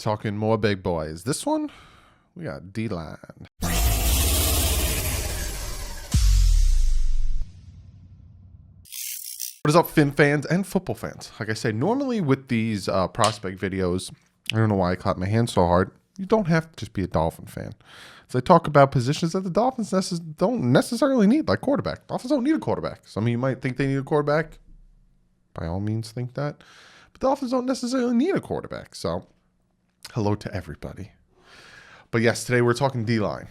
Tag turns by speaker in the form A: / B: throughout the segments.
A: talking more big boys. This one, we got DLAN. What is up, Fin fans and football fans? Like I say, normally with these prospect videos, I don't know why I clapped my hands so hard. You don't have to just be a Dolphin fan. So I talk about positions that the Dolphins don't necessarily need, like quarterback. Dolphins don't need a quarterback. Some of you might think they need a quarterback. By all means, think that. But the Dolphins don't necessarily need a quarterback. So, hello to everybody. But yes, today we're talking D-line.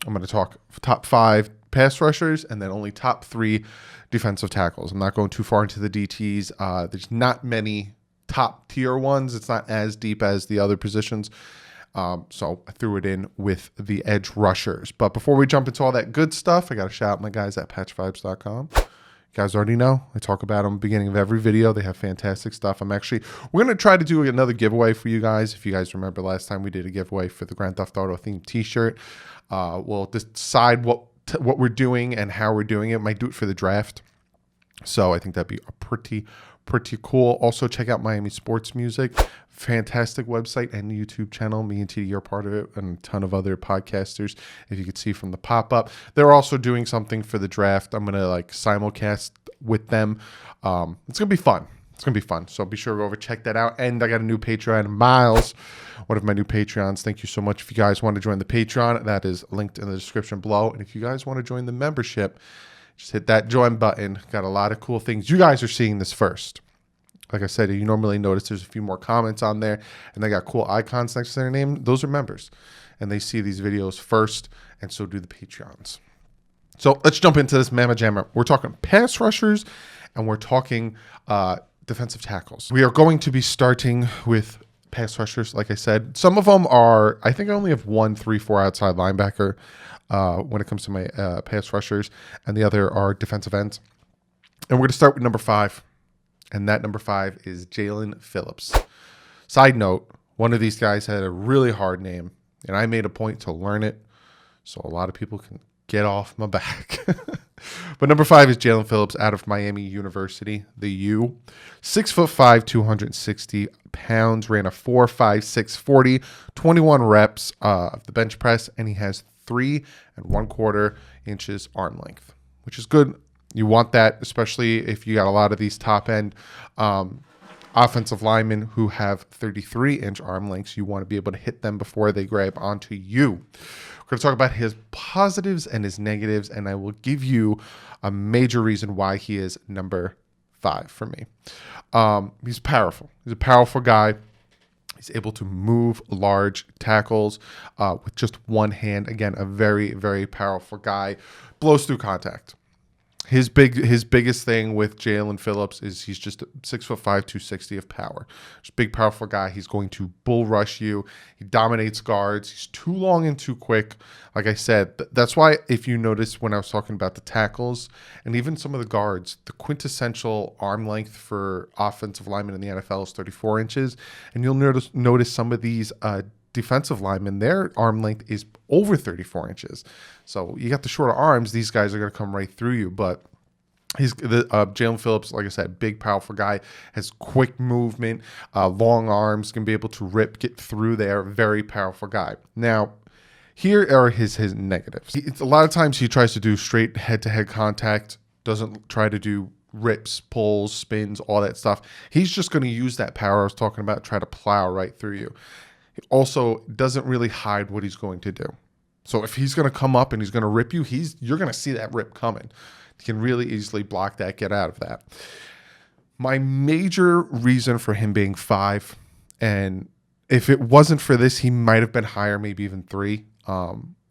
A: I'm going to talk top 5 pass rushers and then only top 3 defensive tackles. I'm not going too far into the DTs. There's not many top tier ones. It's not as deep as the other positions. So I threw it in with the edge rushers. But before we jump into all that good stuff, I got to shout out my guys at patchvibes.com. You guys already know. I talk about them at the beginning of every video. They have fantastic stuff. We're going to try to do another giveaway for you guys. If you guys remember last time we did a giveaway for the Grand Theft Auto themed t-shirt. We'll decide what we're doing and how we're doing it. Might do it for the draft. So I think that'd be a pretty cool. Also, check out Miami Sports Music. Fantastic website and YouTube channel. Me and TD are part of it, and a ton of other podcasters, if you could see from the pop-up. They're also doing something for the draft. I'm going to like simulcast with them. It's going to be fun. It's going to be fun. So be sure to go over, check that out. And I got a new Patreon, Miles, one of my new Patreons. Thank you so much. If you guys want to join the Patreon, that is linked in the description below. And if you guys want to join the membership, just hit that join button. Got a lot of cool things. You guys are seeing this first. Like I said, you normally notice there's a few more comments on there, and they got cool icons next to their name. Those are members, and they see these videos first, and so do the Patreons. So let's jump into this Mamma Jamma. We're talking pass rushers, and we're talking defensive tackles. We are going to be starting with pass rushers, like I said. Some of them are, I think I only have 1 3-4 outside linebacker when it comes to my pass rushers, and the other are defensive ends. And we're going to start with number 5. And that number 5 is JAELAN Phillips. Side note, one of these guys had a really hard name, and I made a point to learn it so a lot of people can get off my back. But number 5 is JAELAN Phillips out of Miami University, the U. 6'5", 260 pounds, ran a 4.56 40, 21 reps of the bench press, and he has 3 1/4 inches arm length, which is good. You want that, especially if you got a lot of these top-end offensive linemen who have 33-inch arm lengths. You want to be able to hit them before they grab onto you. We're going to talk about his positives and his negatives, and I will give you a major reason why he is number 5 for me. He's powerful. He's a powerful guy. He's able to move large tackles with just one hand. Again, a very, very powerful guy. Blows through contact. His biggest thing with JAELAN Phillips is he's just 6'5", 260 of power. Just a big, powerful guy. He's going to bull rush you. He dominates guards. He's too long and too quick. Like I said, that's why if you notice when I was talking about the tackles and even some of the guards, the quintessential arm length for offensive linemen in the NFL is 34 inches. And you'll notice some of these defensive linemen, their arm length is over 34 inches. So you got the shorter arms, these guys are going to come right through you. But JAELAN Phillips, like I said, big, powerful guy, has quick movement, long arms, can be able to get through there. Very powerful guy. Now, here are his negatives. A lot of times he tries to do straight head-to-head contact, doesn't try to do rips, pulls, spins, all that stuff. He's just going to use that power I was talking about, try to plow right through you. He also doesn't really hide what he's going to do. So if he's going to come up and he's going to rip you, you're going to see that rip coming. He can really easily block that, get out of that. My major reason for him being 5, and if it wasn't for this, he might have been higher, maybe even 3.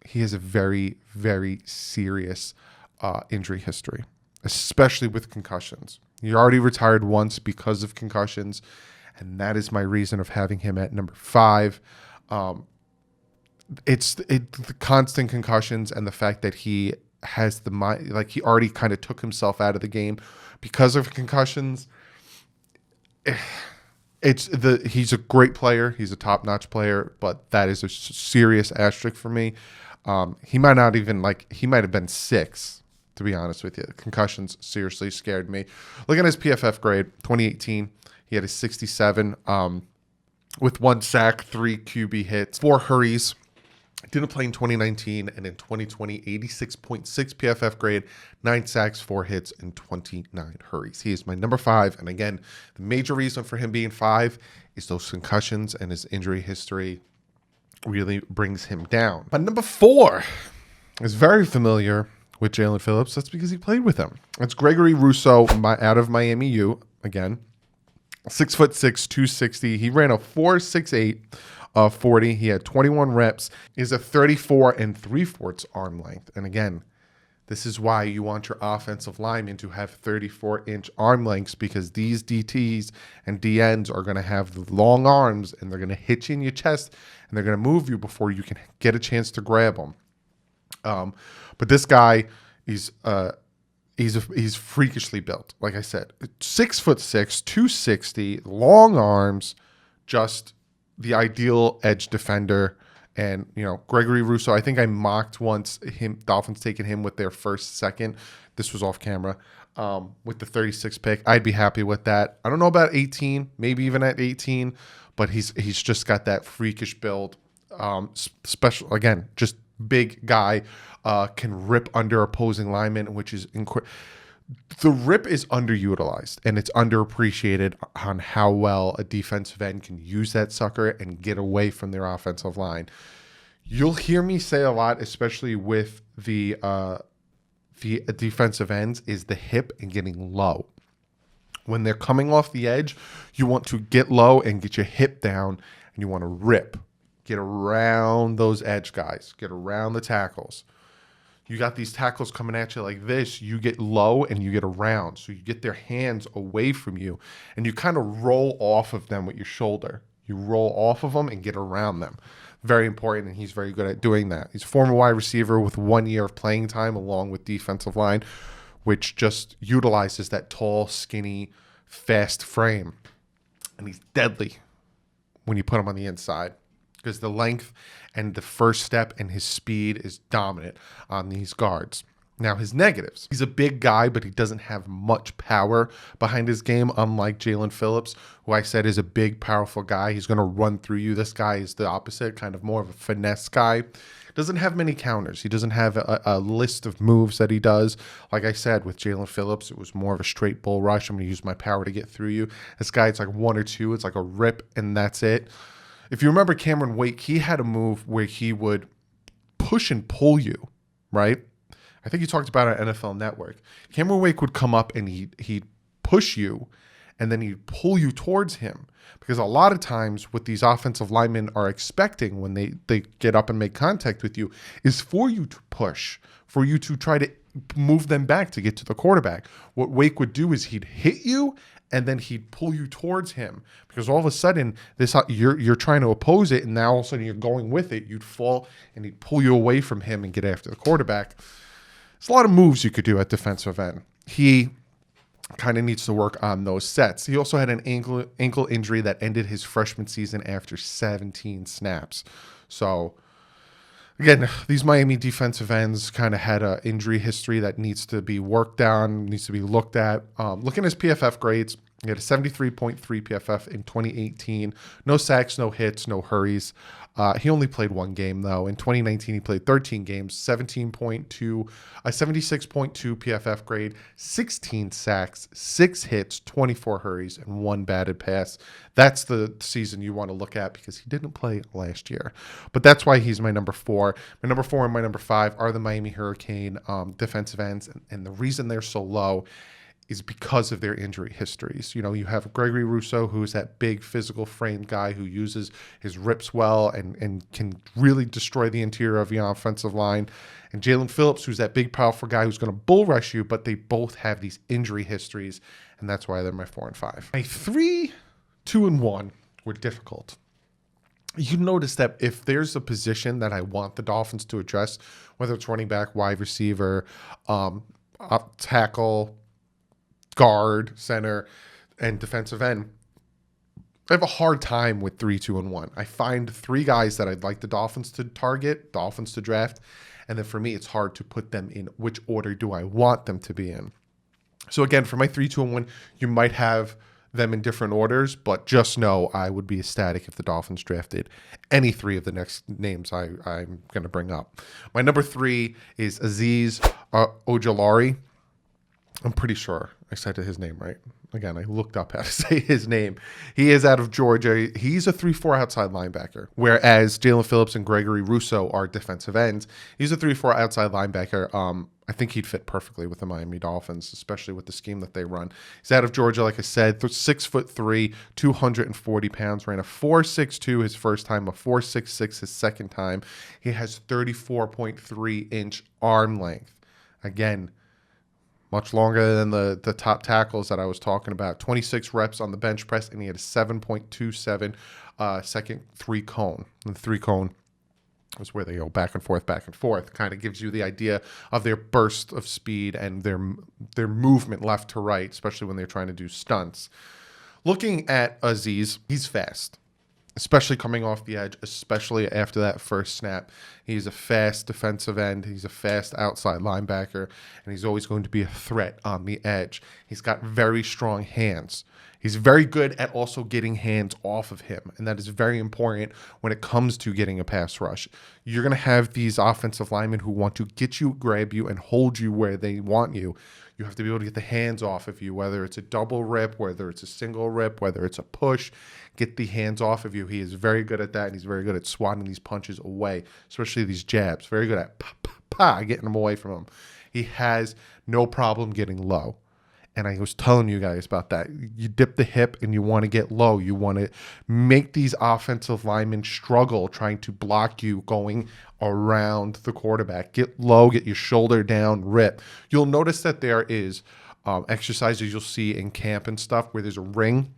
A: He has a very, very serious injury history, especially with concussions. He already retired once because of concussions. And that is my reason of having him at number 5. It's the constant concussions and the fact that he has the mind, like he already kind of took himself out of the game because of concussions. He's a great player. He's a top-notch player, but that is a serious asterisk for me. He might have been 6, to be honest with you. Concussions seriously scared me. Look at his PFF grade, 2018. He had a 67. with 1 sack, 3 QB hits, 4 hurries. Didn't play in 2019, and in 2020, 86.6 PFF grade, 9 sacks, 4 hits, and 29 hurries. He is my number 5, and again, the major reason for him being 5 is those concussions, and his injury history really brings him down. But number 4 is very familiar with Jaelan Phillips. That's because he played with him. It's Gregory Rousseau out of Miami U. Again, 6'6", 260. He ran a 4.68 40. He had 21 reps. He's a 34 3/4 arm length. And again, this is why you want your offensive linemen to have 34-inch arm lengths, because these DTs and DNs are going to have long arms, and they're going to hit you in your chest, and they're going to move you before you can get a chance to grab them. But this guy, he's freakishly built. Like I said, 6'6", 260, long arms, just the ideal edge defender. And, you know, Gregory Rousseau, I think I mocked once Dolphins taking him with their first, second. This was off camera. With the 36 pick. I'd be happy with that. I don't know about 18, maybe even at 18, but he's just got that freakish build. Special, again, just big guy, can rip under opposing linemen, which is incredible. The rip is underutilized, and it's underappreciated on how well a defensive end can use that sucker and get away from their offensive line. You'll hear me say a lot, especially with the defensive ends, is the hip and getting low. When they're coming off the edge, you want to get low and get your hip down, and you want to rip. Get around those edge guys. Get around the tackles. You got these tackles coming at you like this, you get low and you get around. So you get their hands away from you, and you kind of roll off of them with your shoulder. You roll off of them and get around them. Very important, and he's very good at doing that. He's a former wide receiver with 1 year of playing time along with defensive line, which just utilizes that tall, skinny, fast frame. And he's deadly when you put him on the inside, because the length and the first step and his speed is dominant on these guards. Now, his negatives. He's a big guy, but he doesn't have much power behind his game, unlike Jaelan Phillips, who I said is a big, powerful guy. He's going to run through you. This guy is the opposite, kind of more of a finesse guy. Doesn't have many counters. He doesn't have a list of moves that he does. Like I said, with Jaelan Phillips, it was more of a straight bull rush. I'm going to use my power to get through you. This guy, it's like 1 or 2. It's like a rip, and that's it. If you remember Cameron Wake, he had a move where he would push and pull you, right? I think you talked about it on NFL Network. Cameron Wake would come up and he'd push you, and then he'd pull you towards him. Because a lot of times what these offensive linemen are expecting when they get up and make contact with you is for you to push, for you to try to move them back to get to the quarterback. What Wake would do is he'd hit you, and then he'd pull you towards him, because all of a sudden you're trying to oppose it, and now all of a sudden you're going with it. You'd fall, and he'd pull you away from him and get after the quarterback. There's a lot of moves you could do at defensive end. He kind of needs to work on those sets. He also had an ankle injury that ended his freshman season after 17 snaps. So again, these Miami defensive ends kind of had an injury history that needs to be worked on, needs to be looked at. Looking at his PFF grades, he had a 73.3 PFF in 2018. No sacks, no hits, no hurries. He only played 1 game, though. In 2019, he played 13 games, 76.2 PFF grade, 16 sacks, 6 hits, 24 hurries, and 1 batted pass. That's the season you want to look at, because he didn't play last year. But that's why he's my number 4. My number 4 and my number 5 are the Miami Hurricane defensive ends, and the reason they're so low is because of their injury histories. You know, you have Gregory Rousseau, who's that big physical framed guy who uses his rips well and can really destroy the interior of the offensive line. And Jaelan Phillips, who's that big, powerful guy who's going to bull rush you, but they both have these injury histories, and that's why they're my 4 and 5. My 3, 2, and 1 were difficult. You notice that if there's a position that I want the Dolphins to address, whether it's running back, wide receiver, tackle, guard, center, and defensive end, I have a hard time with 3, 2, and 1. I find 3 guys that I'd like the Dolphins to target, Dolphins to draft, and then for me, it's hard to put them in which order do I want them to be in. So again, for my 3, 2, and 1, you might have them in different orders, but just know I would be ecstatic if the Dolphins drafted any three of the next names I'm going to bring up. My number 3 is AZEEZ OJULARI. I'm pretty sure I said his name right. Again, I looked up how to say his name. He is out of Georgia. He's a 3-4 outside linebacker, whereas Jalen Phillips and Gregory ROUSSEAU are defensive ends. He's a 3-4 outside linebacker. I think he'd fit perfectly with the Miami Dolphins, especially with the scheme that they run. He's out of Georgia, like I said, 6'3", 240 pounds, ran a 4.62 his first time, a 4.66 his second time. He has 34.3-inch arm length. Again, much longer than the top tackles that I was talking about. 26 reps on the bench press, and he had a 7.27 second 3-cone. The 3-cone is where they go back and forth, back and forth. Kind of gives you the idea of their burst of speed and their movement left to right, especially when they're trying to do stunts. Looking at AZEEZ, he's fast, especially coming off the edge, especially after that first snap. He's a fast defensive end. He's a fast outside linebacker, and he's always going to be a threat on the edge. He's got very strong hands. He's very good at also getting hands off of him, and that is very important when it comes to getting a pass rush. You're going to have these offensive linemen who want to get you, grab you, and hold you where they want you. You have to be able to get the hands off of you, whether it's a double rip, whether it's a single rip, whether it's a push. Get the hands off of you. He is very good at that, and he's very good at swatting these punches away, especially these jabs. Very good at getting them away from him. He has no problem getting low. And I was telling you guys about that. You dip the hip and you want to get low. You want to make these offensive linemen struggle trying to block you going around the quarterback. Get low, get your shoulder down, rip. You'll notice that there is exercises you'll see in camp and stuff where there's a ring.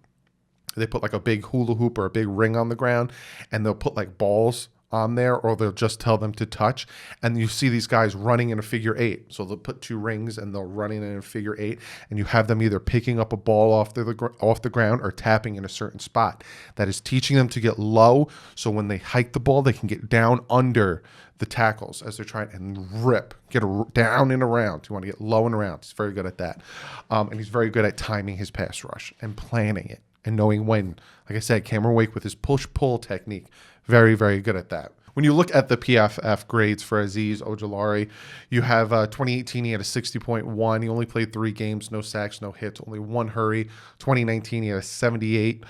A: They put like a big hula hoop or a big ring on the ground, and they'll put like balls on there, or they'll just tell them to touch, and you see these guys running in a figure 8. So they'll put 2 rings and they'll run in a figure 8, and you have them either picking up a ball off the ground or tapping in a certain spot. That is teaching them to get low, so when they hike the ball, they can get down under the tackles as they're trying and rip, get down and around. You want to get low and around. He's very good at that, and he's very good at timing his pass rush and planning it and knowing when. Like I said, Cameron Wake with his push-pull technique. Very, very good at that. When you look at the PFF grades for AZEEZ OJULARI, you have 2018, he had a 60.1. He only played 3 games, no sacks, no hits, only 1 hurry. 2019, he had a 78,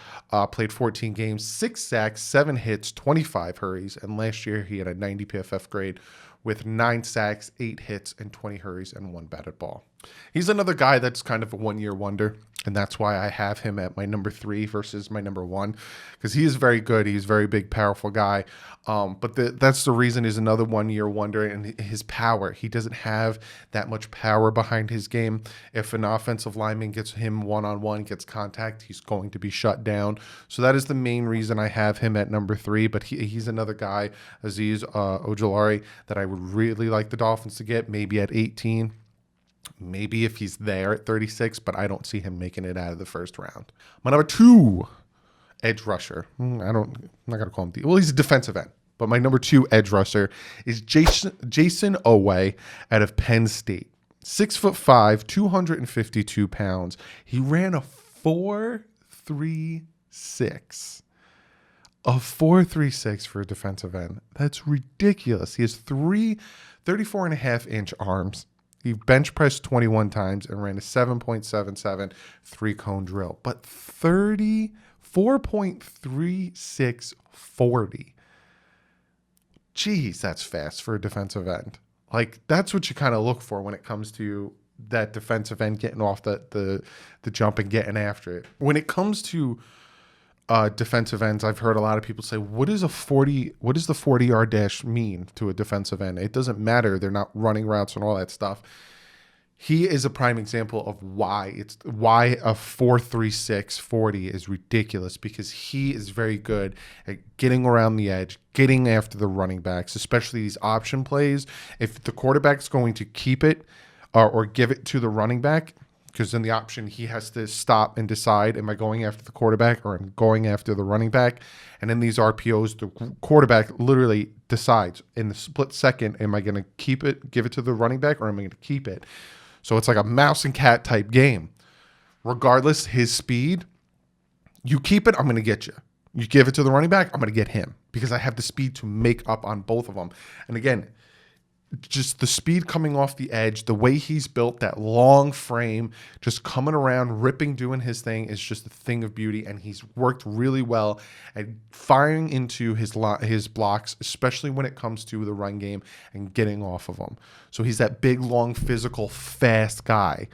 A: played 14 games, 6 sacks, 7 hits, 25 hurries. And last year, he had a 90 PFF grade with 9 sacks, 8 hits, and 20 hurries, and 1 batted ball. He's another guy that's kind of a one-year wonder, and that's why I have him at my number 3 versus my number 1, because he is very good. He's a very big, powerful guy, but that's the reason he's another one-year wonder, and his power. He doesn't have that much power behind his game. If an offensive lineman gets him one-on-one, gets contact, he's going to be shut down. So that is the main reason I have him at number 3, but he's another guy, AZEEZ OJULARI, that I would really like the Dolphins to get, maybe at 18. Maybe if he's there at 36, but I don't see him making it out of the first round. My number 2 edge rusher. I'm not going to call him. Well, he's a defensive end. But my number 2 edge rusher is JAYSON out of Penn State. 6'5", 252 pounds. He ran a 4.36. A 4.36 for a defensive end. That's ridiculous. He has 34.5-inch arms. He bench pressed 21 times and ran a 7.77 3-cone drill, but 34.36 40. Jeez, that's fast for a defensive end. Like, that's what you kind of look for when it comes to that defensive end getting off the jump and getting after it. When it comes to defensive ends, I've heard a lot of people say, what does the 40-yard dash mean to a defensive end? It doesn't matter. They're not running routes and all that stuff. He is a prime example of why a 4.36 40 is ridiculous, because he is very good at getting around the edge, getting after the running backs, especially these option plays. If the quarterback's going to keep it or give it to the running back, because in the option, he has to stop and decide, am I going after the quarterback or am I going after the running back? And in these RPOs, the quarterback literally decides in the split second, am I going to keep it, give it to the running back, or am I going to keep it? So it's like a mouse and cat type game. Regardless, his speed You keep it, I'm going to get you. You give it to the running back, I'm going to get him because I have the speed to make up on both of them. And again, just the speed coming off the edge, the way he's built, that long frame, just coming around, ripping, doing his thing is just a thing of beauty. And he's worked really well at firing into his blocks, especially when it comes to the run game and getting off of them. So he's that big, long, physical, fast guy.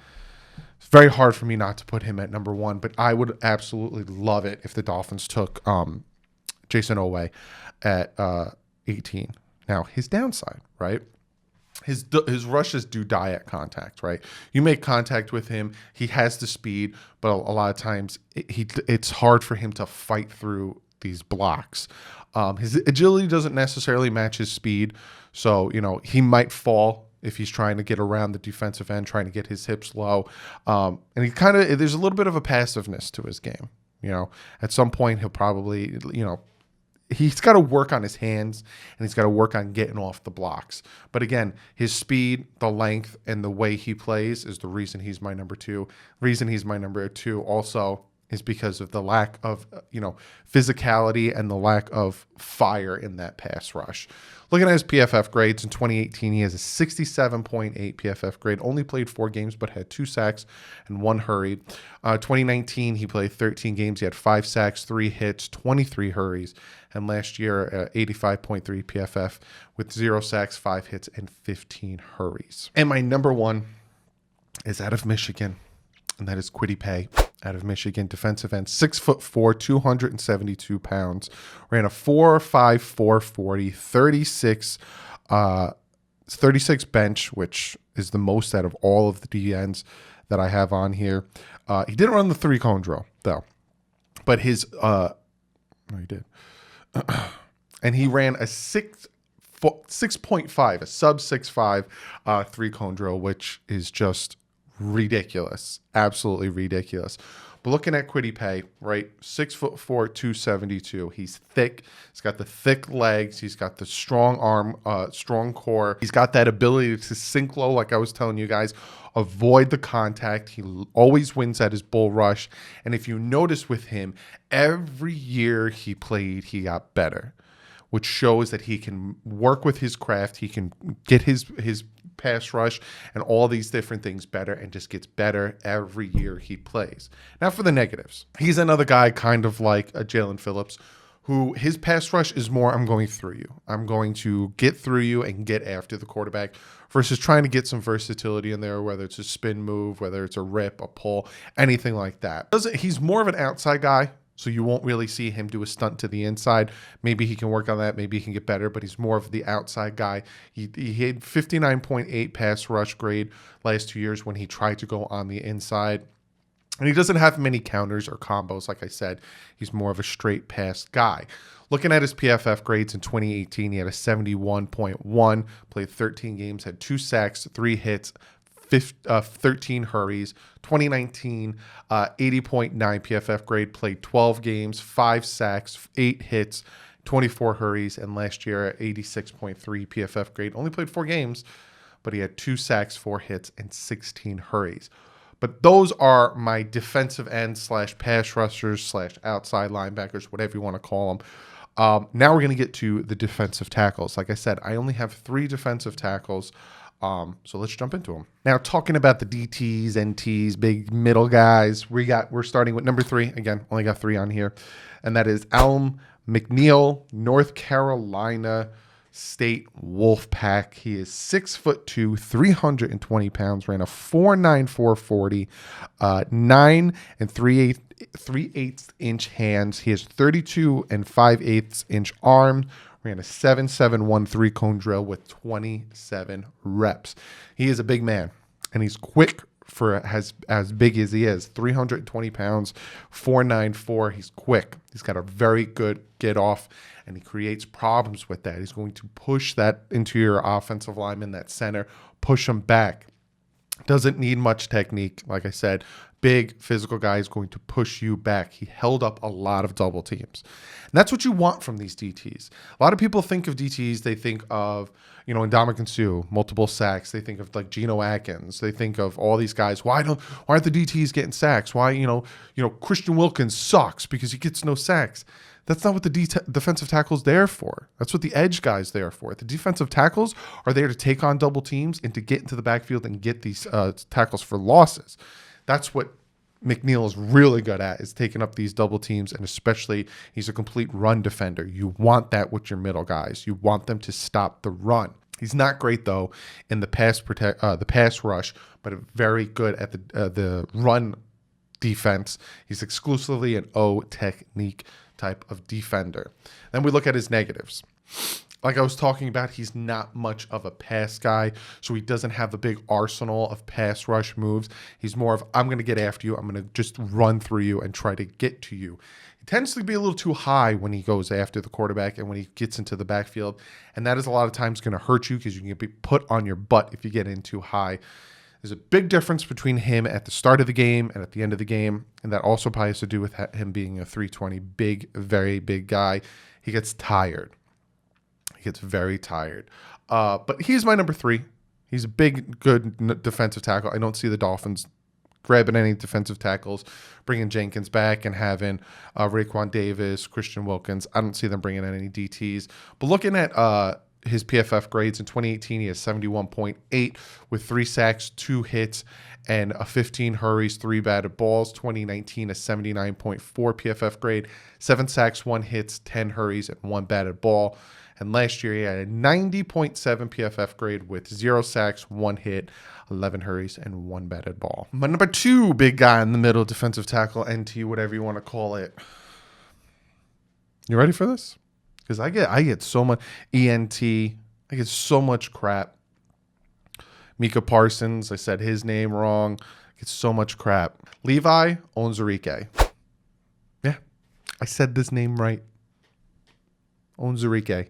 A: It's very hard for me not to put him at number 1, but I would absolutely love it if the Dolphins took JAYSON away at 18. Now, his downside, right? His rushes do die at contact, right? You make contact with him, he has the speed, but a lot of times it's hard for him to fight through these blocks. His agility doesn't necessarily match his speed, so he might fall if he's trying to get around the defensive end, trying to get his hips low, and there's a little bit of a passiveness to his game. At some point he'll probably he's got to work on his hands and he's got to work on getting off the blocks. But again, his speed, the length, and the way he plays is the reason he's my number 2. Reason he's my number 2 also is because of the lack of, physicality and the lack of fire in that pass rush. Looking at his PFF grades in 2018, he has a 67.8 PFF grade, only played 4 games, but had 2 sacks and 1 hurried. 2019, he played 13 games. He had 5 sacks, 3 hits, 23 hurries. And last year, 85.3 PFF with 0 sacks, 5 hits, and 15 hurries. And my number 1 is out of Michigan, and that is KWITY PAYE. Out of Michigan, defensive end, 6'4", 272 pounds, ran a 4.5 440, 36 bench, which is the most out of all of the DNs that I have on here. He didn't run the 3-cone drill though, but his no, he did, and he ran a 6.5, a sub 6.5 3-cone drill, which is just ridiculous, absolutely ridiculous. But looking at KWITY PAYE, right, 6'4", 272. He's thick. He's got the thick legs. He's got the strong arm, strong core. He's got that ability to sink low, like I was telling you guys, avoid the contact. He always wins at his bull rush. And if you notice with him, every year he played, he got better, which shows that he can work with his craft. He can get his pass rush and all these different things better, and just gets better every year he plays. Now for the negatives, he's another guy kind of like a JAELAN PHILLIPS, who his pass rush is more, I'm going through you. I'm going to get through you and get after the quarterback, versus trying to get some versatility in there, whether it's a spin move, whether it's a rip, a pull, anything like that. He's more of an outside guy, so you won't really see him do a stunt to the inside. Maybe he can work on that. Maybe he can get better, but he's more of the outside guy. He had 59.8 pass rush grade last 2 years when he tried to go on the inside. And he doesn't have many counters or combos. Like I said, he's more of a straight pass guy. Looking at his PFF grades in 2018, he had a 71.1, played 13 games, had 2 sacks, 3 hits, 13 hurries. 2019, 80.9 PFF grade, played 12 games, 5 sacks, 8 hits, 24 hurries. And last year, 86.3 PFF grade, only played 4 games, but he had 2 sacks, 4 hits, and 16 hurries. But those are my defensive end / pass rushers / outside linebackers, whatever you want to call them. Now we're going to get to the defensive tackles. Like I said, I only have 3 defensive tackles. So let's jump into them. Now, talking about the DTs, NTs, big middle guys, we're starting with number 3. Again, only got 3 on here, and that is ALIM McNeill, North Carolina State Wolfpack. He is 6'2", 320 pounds, ran a 4.9 440, 9 3/8 inch hands. He has 32 5/8 inch arms. Ran a 7.7 3-cone drill with 27 reps. He is a big man, and he's quick for as big as he is. 320 pounds, 4.94. He's quick. He's got a very good get off, and he creates problems with that. He's going to push that interior offensive lineman, that center, push him back. Doesn't need much technique, like I said. big physical guy is going to push you back. He held up a lot of double teams. And that's what you want from these DTs. A lot of people think of DTs, they think of, you know, Ndamukong Suh, multiple sacks. They think of like Geno Atkins. They think of all these guys. Why aren't the DTs getting sacks? Why, you know, Christian Wilkins sucks because he gets no sacks. That's not what the defensive tackle's there for. That's what the edge guy's there for. The defensive tackles are there to take on double teams and to get into the backfield and get these tackles for losses. That's what McNeill is really good at, is taking up these double teams, and especially he's a complete run defender. You want that with your middle guys. You want them to stop the run. He's not great though in the pass rush, but very good at the run defense. He's exclusively an O technique type of defender. Then we look at his negatives. Like I was talking about, he's not much of a pass guy, so he doesn't have the big arsenal of pass rush moves. He's more of, I'm going to get after you, I'm going to just run through you and try to get to you. He tends to be a little too high when he goes after the quarterback and when he gets into the backfield, and that is a lot of times going to hurt you because you can be put on your butt if you get in too high. There's a big difference between him at the start of the game and at the end of the game, and that also probably has to do with him being a 320, big, very big guy. He gets tired. He gets very tired. But he's my number 3. He's a big, good defensive tackle. I don't see the Dolphins grabbing any defensive tackles, bringing Jenkins back and having Raekwon Davis, Christian Wilkins. I don't see them bringing in any DTs. But looking at his PFF grades in 2018, he has 71.8 with 3 sacks, 2 hits, and 15 hurries, 3 batted balls. 2019, a 79.4 PFF grade, 7 sacks, 1 hits, 10 hurries, and 1 batted ball. And last year, he had a 90.7 PFF grade with 0 sacks, 1 hit, 11 hurries, and 1 batted ball. My number 2 big guy in the middle, defensive tackle, NT, whatever you want to call it. You ready for this? Because I get so much ENT. I get so much crap. Micah Parsons, I said his name wrong. I get so much crap. Levi ONWUZURIKE. Yeah, I said this name right. ONWUZURIKE.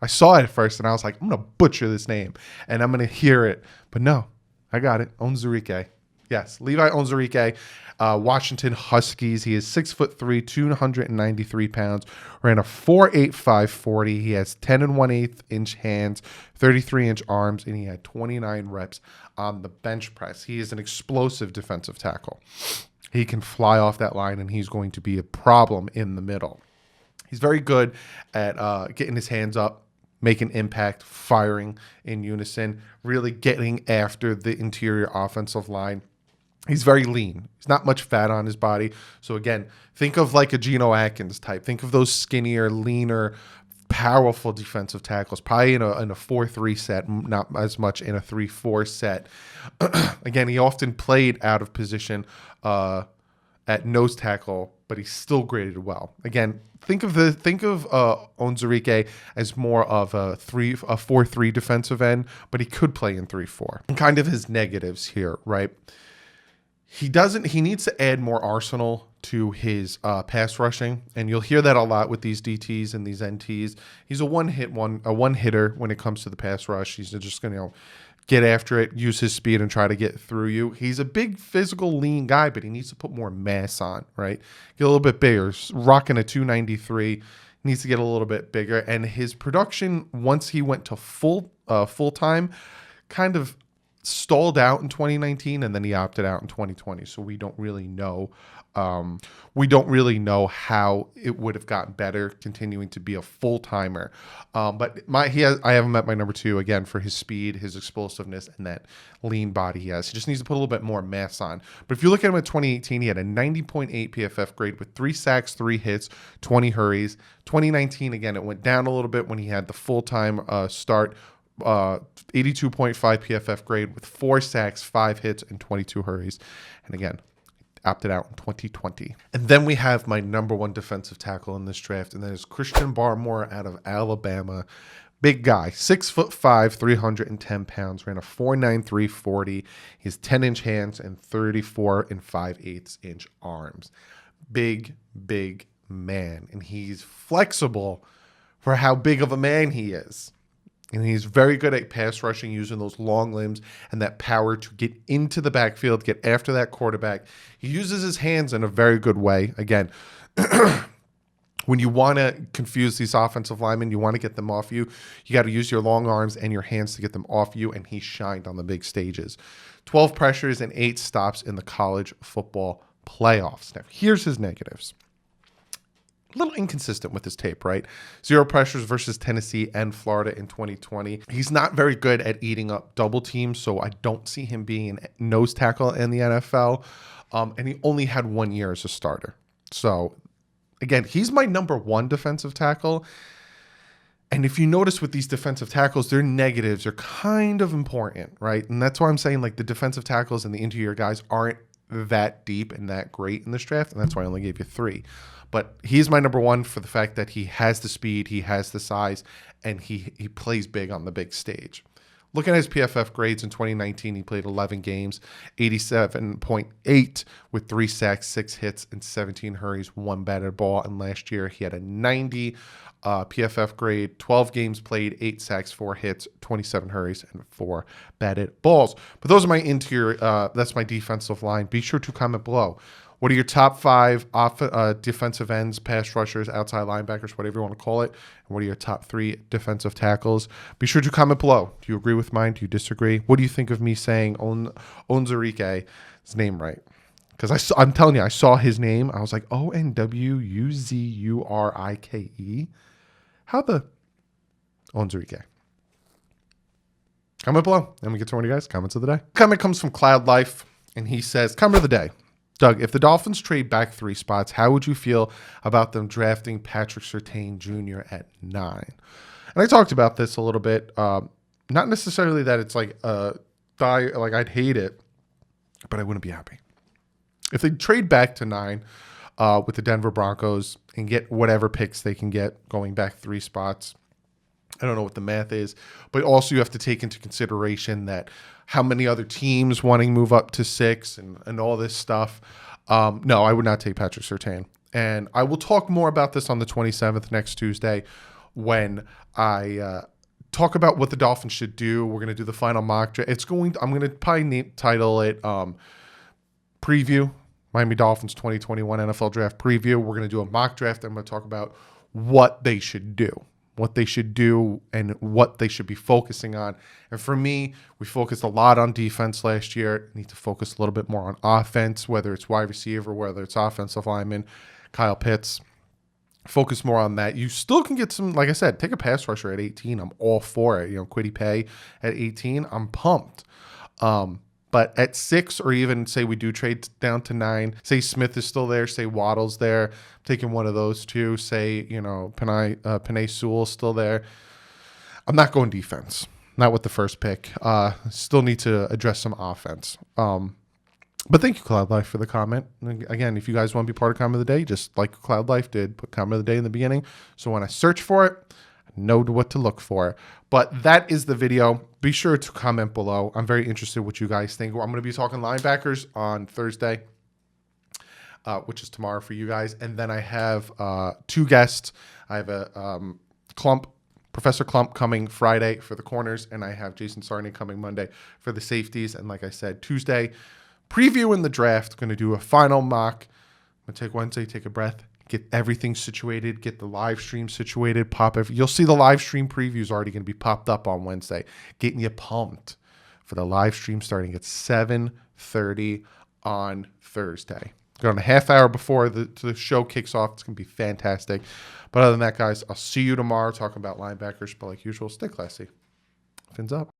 A: I saw it at first and I was like, I'm going to butcher this name and I'm going to hear it. But no, I got it. ONWUZURIKE. Yes, Levi ONWUZURIKE, Washington Huskies. He is 6'3", 293 pounds. Ran a 4.85 40. He has 10 1/8 inch hands, 33-inch arms, and he had 29 reps on the bench press. He is an explosive defensive tackle. He can fly off that line, and he's going to be a problem in the middle. He's very good at getting his hands up, making impact, firing in unison, really getting after the interior offensive line. He's very lean. He's not much fat on his body. So again, think of like a Geno Atkins type. Think of those skinnier, leaner, powerful defensive tackles, probably in a 4-3 set, not as much in a 3-4 set. Again, he often played out of position at nose tackle, but he still graded well. Again, think of ONWUZURIKE as more of a 4-3 defensive end, but he could play in 3-4. And kind of his negatives here, right? He needs to add more arsenal to his pass rushing, and you'll hear that a lot with these DTs and these NTs. He's a one hitter when it comes to the pass rush. He's just going to get after it, use his speed, and try to get through you. He's a big, physical, lean guy, but he needs to put more mass on, right? Get a little bit bigger. Rocking a 293, needs to get a little bit bigger. And his production, once he went to full-time, kind of stalled out in 2019, and then he opted out in 2020. So we don't really know. We don't really know how it would have gotten better continuing to be a full-timer. But I have him at my number 2 again for his speed, his explosiveness, and that lean body he has. He just needs to put a little bit more mass on. But if you look at him in 2018, he had a 90.8 PFF grade with 3 sacks, 3 hits, 20 hurries. 2019, again, it went down a little bit when he had the full-time start. 82.5 PFF grade with 4 sacks, 5 hits, and 22 hurries. And again, opted out in 2020. And then we have my number 1 defensive tackle in this draft, and that is Christian Barmore out of Alabama. Big guy, 6'5", 310 pounds, ran a 4.93 40. He has 10-inch hands and 34 5/8 inch arms. Big man, and he's flexible for how big of a man he is. And he's very good at pass rushing, using those long limbs and that power to get into the backfield, get after that quarterback. He uses his hands in a very good way. Again, when you want to confuse these offensive linemen, you want to get them off you, you got to use your long arms and your hands to get them off you, and he shined on the big stages. 12 pressures and 8 stops in the college football playoffs. Now, here's his negatives. A little inconsistent with his tape, right? 0 pressures versus Tennessee and Florida in 2020. He's not very good at eating up double teams, so I don't see him being a nose tackle in the NFL. And he only had 1 year as a starter. So, again, he's my number 1 defensive tackle. And if you notice with these defensive tackles, their negatives are kind of important, right? And that's why I'm saying, like, the defensive tackles and the interior guys aren't that deep and that great in this draft, and that's why I only gave you 3. But he's my number 1 for the fact that he has the speed, he has the size, and he plays big on the big stage. Looking at his PFF grades in 2019, he played 11 games, 87.8 with 3 sacks, 6 hits, and 17 hurries, 1 batted ball. And last year, he had a 90 PFF grade, 12 games played, 8 sacks, 4 hits, 27 hurries, and 4 batted balls. But those are my interior, that's my defensive line. Be sure to comment below. What are your top 5 defensive ends, pass rushers, outside linebackers, whatever you want to call it? And what are your top 3 defensive tackles? Be sure to comment below. Do you agree with mine? Do you disagree? What do you think of me saying ONWUZURIKE's name right? Because I'm telling you, I saw his name. I was like, ONWUZURIKE. How the ONWUZURIKE? Comment below. And we get to one of you guys' comments of the day. Comment comes from Cloud Life, and he says, comment of the day. Doug, if the Dolphins trade back 3 spots, how would you feel about them drafting Patrick Surtain Jr. at 9? And I talked about this a little bit. Not necessarily that it's like like I'd hate it, but I wouldn't be happy. If they trade back to 9 with the Denver Broncos and get whatever picks they can get going back 3 spots, I don't know what the math is, but also you have to take into consideration that how many other teams wanting to move up to 6 and all this stuff. No, I would not take Patrick Surtain. And I will talk more about this on the 27th, next Tuesday, when I talk about what the Dolphins should do. We're going to do the final mock draft. I'm going to probably title it Preview, Miami Dolphins 2021 NFL Draft Preview. We're going to do a mock draft. I'm going to talk about what they should do. What they should do and what they should be focusing on. And for me, we focused a lot on defense last year. Need to focus a little bit more on offense, whether it's wide receiver, whether it's offensive lineman, Kyle Pitts. Focus more on that. You still can get some, like I said, take a pass rusher at 18. I'm all for it. You know, KWITY PAYE at 18. I'm pumped. But at 6, or even say we do trade down to 9, say Smith is still there, say Waddle's there, taking one of those 2, say, you know, Penei Sewell's still there. I'm not going defense. Not with the first pick. Still need to address some offense. But thank you, Cloud Life, for the comment. And again, if you guys want to be part of comment of the day, just like Cloud Life did, put comment of the day in the beginning. So when I search for it, I know what to look for. But that is the video. Be sure to comment below. I'm very interested what you guys think. I'm going to be talking linebackers on Thursday, which is tomorrow for you guys. And then I have 2 guests. I have a Professor Clump coming Friday for the corners, and I have Jason Sarney coming Monday for the safeties. And like I said, Tuesday, previewing the draft. Going to do a final mock. I'm going to take Wednesday, take a breath, get everything situated, get the live stream situated, you'll see the live stream previews already going to be popped up on Wednesday, getting you pumped for the live stream starting at 7:30 on Thursday. Going a half hour before the show kicks off. It's going to be fantastic. But other than that, guys, I'll see you tomorrow talking about linebackers. But like usual, stay classy. Fins up.